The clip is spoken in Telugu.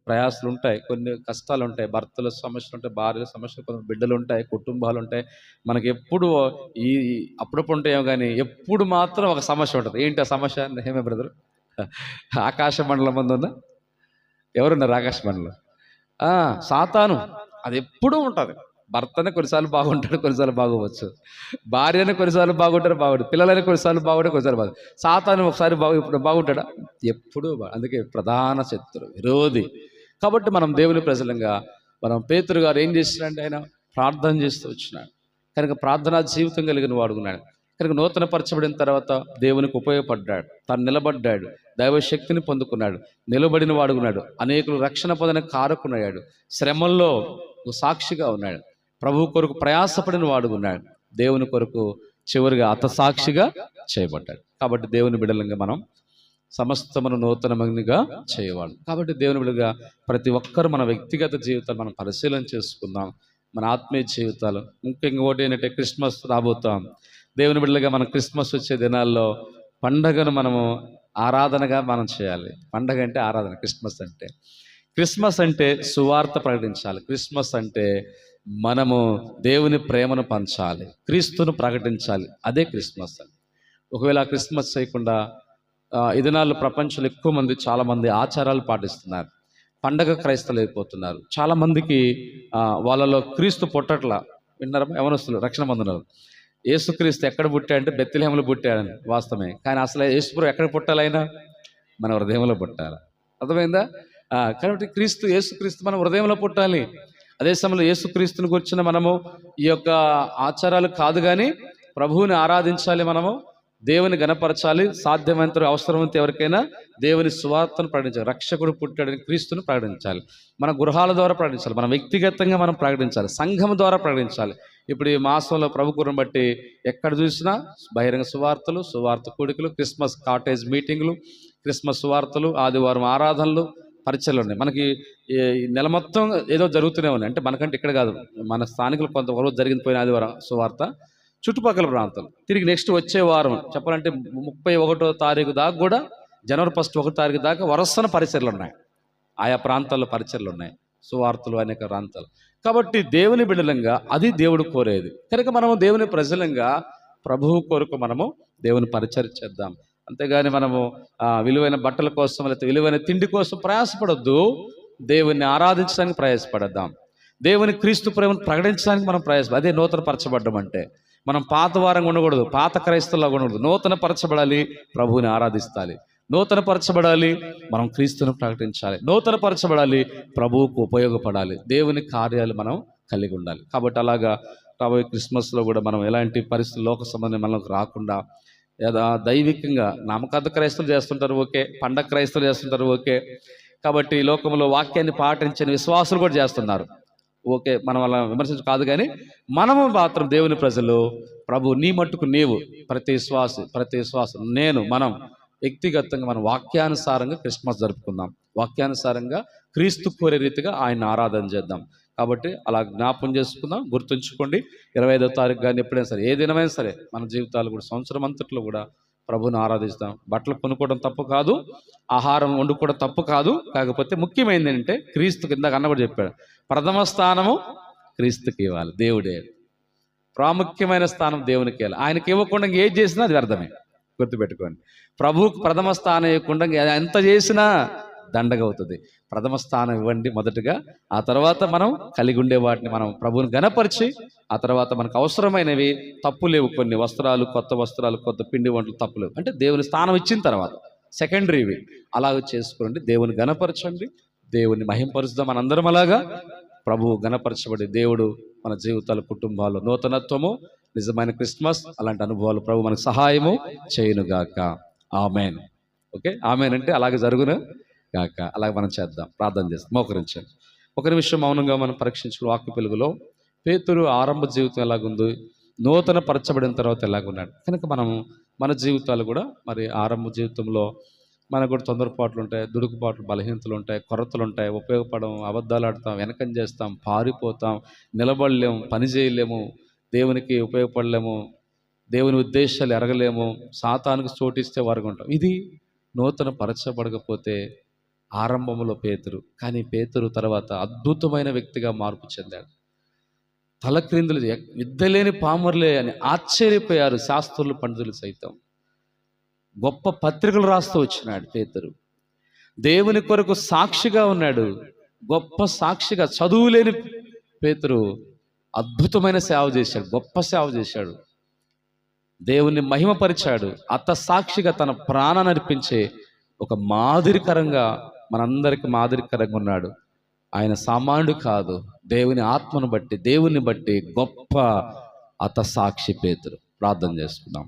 ప్రయాసాలు ఉంటాయి, కొన్ని కష్టాలు ఉంటాయి, భర్తల సమస్యలు ఉంటాయి, భార్యల సమస్యలు, కొన్ని బిడ్డలు ఉంటాయి, కుటుంబాలు ఉంటాయి. మనకి ఎప్పుడు ఈ అప్పుడప్పుడు ఉంటాయేమో కానీ ఎప్పుడు మాత్రం ఒక సమస్య ఉంటుంది. ఏంటి ఆ సమస్య? ఏమే బ్రదర్? ఆకాశ మండలం ముందు ఉన్న ఎవరున్నారు ఆకాశ మండలం? సాతాను. అది ఎప్పుడూ ఉంటుంది. భర్తనే కొన్నిసార్లు బాగుంటాడు, కొన్నిసార్లు బాగోవచ్చు. భార్యనే కొన్నిసార్లు బాగుంటారు, బాగుంటాడు. పిల్లలనే కొన్నిసార్లు బాగుంటారు, కొన్నిసార్లు బాగు. సాతాను ఒకసారి ఇప్పుడు బాగుంటాడా? ఎప్పుడూ అందుకే ప్రధాన శత్రు, విరోధి. కాబట్టి మనం దేవుని ప్రజలంగా మనం పేతురు గారు ఏం చేస్తున్నాడు? ఆయన ప్రార్థన చేస్తూ వచ్చినాడు కనుక ప్రార్థనా జీవితం కలిగిన వాడుకున్నాడు కనుక నూతన పరచబడిన తర్వాత దేవునికి ఉపయోగపడ్డాడు, తాను నిలబడ్డాడు, దైవశక్తిని పొందుకున్నాడు, నిలబడిన వాడుకున్నాడు, అనేకులు రక్షణ పొందని కారుకున్నాడు, శ్రమల్లో సాక్షిగా ఉన్నాడు, ప్రభు కొరకు ప్రయాసపడిన వాడుకున్నాడు, దేవుని కొరకు చివరిగా అతసాక్షిగా చేయబడ్డాడు. కాబట్టి దేవుని బిడ్డలంగా మనం సమస్తమును నూతనమైనగా చేయవాడు. కాబట్టి దేవుని బిడ్డగా ప్రతి ఒక్కరు మన వ్యక్తిగత జీవితాలు మనం పరిశీలన చేసుకుందాం, మన ఆత్మీయ జీవితాలు. ముఖ్యంగా ఒకటి ఏంటంటే క్రిస్మస్ రాబోతాం. దేవుని బిడ్డలుగా మనం క్రిస్మస్ వచ్చే దినాల్లో పండగను మనము ఆరాధనగా మనం చేయాలి. పండగ అంటే ఆరాధన. క్రిస్మస్ అంటే సువార్త ప్రకటించాలి. క్రిస్మస్ అంటే మనము దేవుని ప్రేమను పంచాలి, క్రీస్తును ప్రకటించాలి. అదే క్రిస్మస్ అని. ఒకవేళ క్రిస్మస్ చేయకుండా ఈ దినాల్లో ప్రపంచంలో ఎక్కువ మంది, చాలామంది ఆచారాలు పాటిస్తున్నారు, పండగ క్రైస్తవులు అయిపోతున్నారు. చాలామందికి వాళ్ళలో క్రీస్తు పుట్టట్లా. విన్నారా? యవనస్తులు రక్షణ పొందినారు. యేసుక్రీస్తు ఎక్కడ పుట్టాడంటే బెత్లెహేములో పుట్టాడని వాస్తవమే. కానీ అసలు యేసుప్రభు ఎక్కడ పుట్టాలైనా మన హృదయంలో పుట్టాలి. అర్థమైందా? కాబట్టి యేసుక్రీస్తు మన హృదయంలో పుట్టాలి. అదే సమయంలో యేసుక్రీస్తుని గురించిన మనము ఈ యొక్క ఆచారాలు కాదు కానీ ప్రభువుని ఆరాధించాలి, మనము దేవుని గణపరచాలి, సాధ్యమైనంత అవసరమైతే ఎవరికైనా దేవుని సువార్తను ప్రకటించాలి, రక్షకుడు పుట్టాడని క్రీస్తును ప్రకటించాలి. మన గృహాల ద్వారా ప్రకటించాలి, మన వ్యక్తిగతంగా మనం ప్రకటించాలి, సంఘం ద్వారా ప్రకటించాలి. ఇప్పుడు ఈ మాసంలో ప్రభు కృపను బట్టి ఎక్కడ చూసినా బహిరంగ సువార్త కూడికలు, క్రిస్మస్ కాటేజ్ మీటింగ్లు, క్రిస్మస్ సువార్తలు, ఆదివారం ఆరాధనలు, పరిచయలు ఉన్నాయి. మనకి ఈ నెల మొత్తం ఏదో జరుగుతూనే ఉన్నాయి. అంటే మనకంటే ఇక్కడ కాదు, మన స్థానికులు కొంత రోజు జరిగింది పోయిన ఆదివారం సువార్త, చుట్టుపక్కల ప్రాంతాలు. తిరిగి నెక్స్ట్ వచ్చే వారం చెప్పాలంటే 31వ తారీఖు దాకా కూడా, జనవరి 1 తారీఖు దాకా వరుసన పరిచయలు ఉన్నాయి. ఆయా ప్రాంతాల్లో పరిచయలు ఉన్నాయి, సువార్తలు అనేక ప్రాంతాలు. కాబట్టి దేవుని బిడ్డలంగా అది దేవుడు కోరేది. కనుక మనము దేవుని ప్రజలంగా ప్రభువు కొరకు మనము దేవుని పరిచయం చేద్దాం. అంతేగాని మనము విలువైన బట్టల కోసం లేకపోతే విలువైన తిండి కోసం ప్రయాసపడొద్దు. దేవుణ్ణి ఆరాధించడానికి ప్రయాసపడద్దాం. దేవుని క్రీస్తు ప్రేమను ప్రకటించడానికి మనం అదే నూతన పరచబడ్డం అంటే. మనం పాత వారంగా ఉండకూడదు, పాత క్రైస్తవులా ఉండకూడదు. నూతన పరచబడాలి, ప్రభువుని ఆరాధిస్తాలి. నూతన పరచబడాలి, మనం క్రీస్తును ప్రకటించాలి. నూతన పరచబడాలి, ప్రభువుకు ఉపయోగపడాలి, దేవుని కార్యాలు మనం కలిగి ఉండాలి. కాబట్టి అలాగా రాబోయే క్రిస్మస్లో కూడా మనం ఎలాంటి పరిస్థితులు, లోక సంబంధం మనకు రాకుండా దైవికంగా నామకార్థ క్రైస్తవులు చేస్తుంటారు ఓకే, పండగ క్రైస్తవులు చేస్తుంటారు ఓకే. కాబట్టి లోకంలో వాక్యాన్ని పాటించని విశ్వాసులు కూడా చేస్తున్నారు ఓకే, మనం అలా విమర్శించ కాదు. కానీ మనము మాత్రం దేవుని ప్రజలు, ప్రభు నీ మట్టుకు నీవు, ప్రతి శ్వాస మనం వ్యక్తిగతంగా మనం వాక్యానుసారంగా క్రిస్మస్ జరుపుకుందాం. వాక్యానుసారంగా క్రీస్తు కోరే రీతిగా ఆయన ఆరాధన చేద్దాం. కాబట్టి అలా జ్ఞాపం చేసుకుందాం. గుర్తుంచుకోండి, 25వ తారీఖు కానీ ఎప్పుడైనా సరే, ఏ దినమైనా సరే, మన జీవితాలు కూడా సంవత్సరం అంతట్లో కూడా ప్రభువుని ఆరాధిస్తాం. బట్టలు కొనుక్కోవడం తప్పు కాదు, ఆహారం వండుకోవడం తప్పు కాదు. కాకపోతే ముఖ్యమైనది ఏంటంటే క్రీస్తుకి, ఇందాక అన్న కూడా చెప్పాడు, ప్రథమ స్థానము క్రీస్తుకి ఇవ్వాలి. దేవుడే ప్రాముఖ్యమైన స్థానం దేవునికి ఇవ్వాలి. ఆయనకి ఇవ్వకుండా ఏది చేసినా అది వ్యర్థమే. గుర్తుపెట్టుకోండి, ప్రభువుకు ప్రథమ స్థానం ఇవ్వకుండా ఎంత చేసినా దండగ అవుతుంది. ప్రథమ స్థానం ఇవ్వండి మొదటగా. ఆ తర్వాత మనం కలిగి ఉండే వాటిని మనం ప్రభువుని గణపరిచి, ఆ తర్వాత మనకు అవసరమైనవి తప్పు లేవు, కొన్ని వస్త్రాలు, కొత్త వస్త్రాలు, కొత్త పిండి వంటలు తప్పులేవు అంటే దేవుని స్థానం ఇచ్చిన తర్వాత సెకండరీవి అలాగ చేసుకోండి. దేవుని గణపరచండి, దేవుని మహింపరుచుదాం. మనందరం అలాగా ప్రభువు గణపరచబడి దేవుడు మన జీవితాల, కుటుంబాల్లో నూతనత్వము, నిజమైన క్రిస్మస్ అలాంటి అనుభవాలు ప్రభు మనకు సహాయము చేయునుగాక. ఆమెన్. ఓకే, ఆమెన్ అంటే అలాగే జరుగును గాక. అలాగే మనం చేద్దాం, ప్రార్థన చేస్తాం, మోకరించండి. ఒక నిమిషం మౌనంగా మనం పరీక్షించుకుని వాక్య వెలుగులో పేతురు ఆరంభ జీవితం ఎలాగుంది, నూతన పరచబడిన తర్వాత ఎలాగున్నాడు. కనుక మనము మన జీవితాలు కూడా మరి ఆరంభ జీవితంలో మనకు కూడా తొందరపాట్లు ఉంటాయి, దుడుకుపాట్లు, బలహీనతలు ఉంటాయి, కొరతలు ఉంటాయి, ఉపయోగపడం, అబద్ధాలు ఆడతాం, వెనకం చేస్తాం, పారిపోతాం, నిలబడలేము, పని చేయలేము, దేవునికి ఉపయోగపడలేము, దేవుని ఉద్దేశాలు ఎరగలేము, సాతానుకు చోటిస్తే వారుగా ఉంటాం. ఇది నూతన పరచబడకపోతే ఆరంభంలో పేతురు, కానీ పేతురు తర్వాత అద్భుతమైన వ్యక్తిగా మార్పు చెందాడు. తలక్రిందులు విద్యలేని పామరులే అని ఆశ్చర్యపోయారు శాస్త్రులు, పండితులు సైతం. గొప్ప పత్రికలు రాస్తూ వచ్చినాడు పేతురు. దేవుని కొరకు సాక్షిగా ఉన్నాడు, గొప్ప సాక్షిగా. చదువులేని పేతురు అద్భుతమైన సేవ చేశాడు, గొప్ప సేవ చేశాడు, దేవుని మహిమపరిచాడు. సాక్షిగా తన ప్రాణాన్ని అర్పించే ఒక మాదిరికరంగా, మనందరికి మాదిరికరంగా ఉన్నాడు. ఆయన సామాన్యుడు కాదు, దేవుని ఆత్మను బట్టి, దేవుని బట్టి గొప్ప సాక్షి పేతురు. ప్రార్థన చేసుకుందాం.